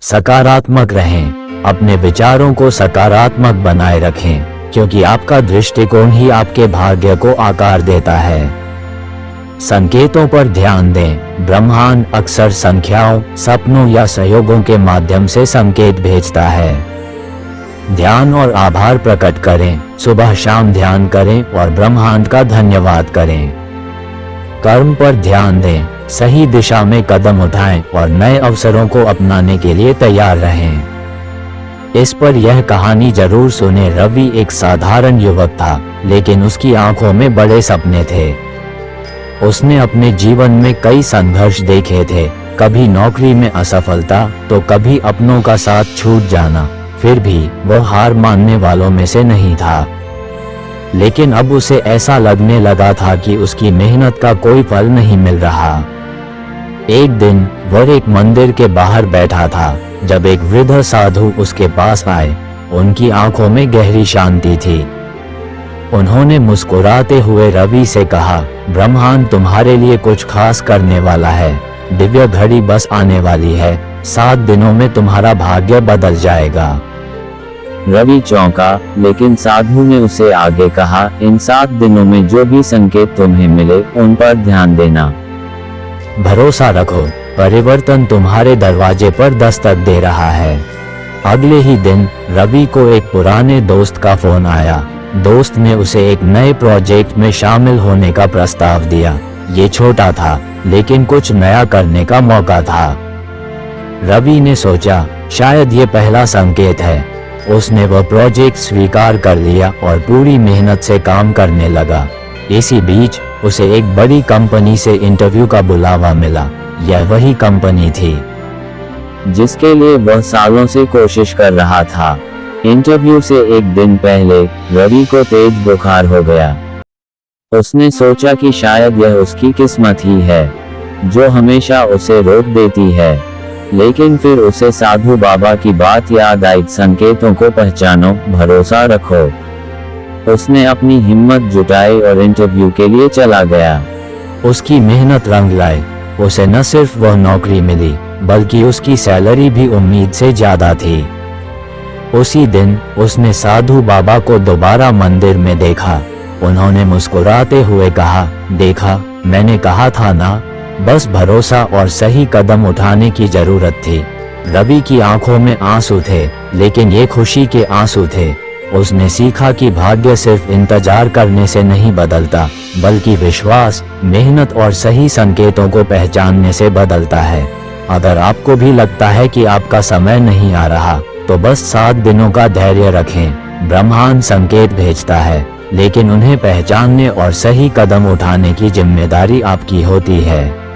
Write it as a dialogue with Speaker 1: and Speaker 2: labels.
Speaker 1: सकारात्मक रहें, अपने विचारों को सकारात्मक बनाए रखें, क्योंकि आपका दृष्टिकोण ही आपके भाग्य को आकार देता है। संकेतों पर ध्यान दें। ब्रह्मांड अक्सर संख्याओं, सपनों या सहयोगों के माध्यम से संकेत भेजता है। ध्यान और आभार प्रकट करें। सुबह शाम ध्यान करें और ब्रह्मांड का धन्यवाद करें। कर्म पर ध्यान दें। सही दिशा में कदम उठाएं और नए अवसरों को अपनाने के लिए तैयार रहें। इस पर यह कहानी जरूर सुने। रवि एक साधारण युवक था, लेकिन उसकी आंखों में बड़े सपने थे। उसने अपने जीवन में कई संघर्ष देखे थे, कभी नौकरी में असफलता तो कभी अपनों का साथ छूट जाना। फिर भी वह हार मानने वालों में से नहीं था। लेकिन अब उसे ऐसा लगने लगा था कि उसकी मेहनत का कोई फल नहीं मिल रहा। एक दिन वह एक मंदिर के बाहर बैठा था, जब एक वृद्ध साधु उसके पास आए। उनकी आंखों में गहरी शांति थी। उन्होंने मुस्कुराते हुए रवि से कहा, ब्रह्मांड तुम्हारे लिए कुछ खास करने वाला है। दिव्य घड़ी बस आने वाली है। 7 दिनों में तुम्हारा भाग्य बदल जाएगा। रवि चौंका, लेकिन साधु ने उसे आगे कहा, इन 7 दिनों में जो भी संकेत तुम्हें मिले उन पर ध्यान देना। भरोसा रखो, परिवर्तन तुम्हारे दरवाजे पर दस्तक दे रहा है। अगले ही दिन रवि को एक पुराने दोस्त का फोन आया। दोस्त ने उसे एक नए प्रोजेक्ट में शामिल होने का प्रस्ताव दिया। ये छोटा था, लेकिन कुछ नया करने का मौका था। रवि ने सोचा, शायद ये पहला संकेत है। उसने वह प्रोजेक्ट स्वीकार कर लिया और पूरी मेहनत से काम करने लगा। इसी बीच उसे एक बड़ी कंपनी से इंटरव्यू का बुलावा मिला। यह वही कंपनी थी जिसके लिए वह सालों से कोशिश कर रहा था। इंटरव्यू से एक दिन पहले रवि को तेज बुखार हो गया। उसने सोचा कि शायद यह उसकी किस्मत ही है, जो हमेशा उसे रोक देती है। लेकिन फिर उसे साधु बाबा की बात याद आई, संकेतों को पहचानो, भरोसा रखो। उसने अपनी हिम्मत जुटाई और इंटरव्यू के लिए चला गया। उसकी मेहनत रंग लाई। उसे न सिर्फ वह नौकरी मिली, बल्कि उसकी सैलरी भी उम्मीद से ज्यादा थी। उसी दिन उसने साधु बाबा को दोबारा मंदिर में देखा। उन्होंने मुस्कुराते हुए कहा, देखा, मैंने कहा था ना, बस भरोसा और सही कदम उठाने की जरूरत थी। रवि की आंखों में आंसू थे, लेकिन ये खुशी के आंसू थे। उसने सीखा कि भाग्य सिर्फ इंतजार करने से नहीं बदलता, बल्कि विश्वास, मेहनत और सही संकेतों को पहचानने से बदलता है। अगर आपको भी लगता है कि आपका समय नहीं आ रहा, तो बस 7 दिनों का धैर्य रखें। ब्रह्मांड संकेत भेजता है, लेकिन उन्हें पहचानने और सही कदम उठाने की जिम्मेदारी आपकी होती है।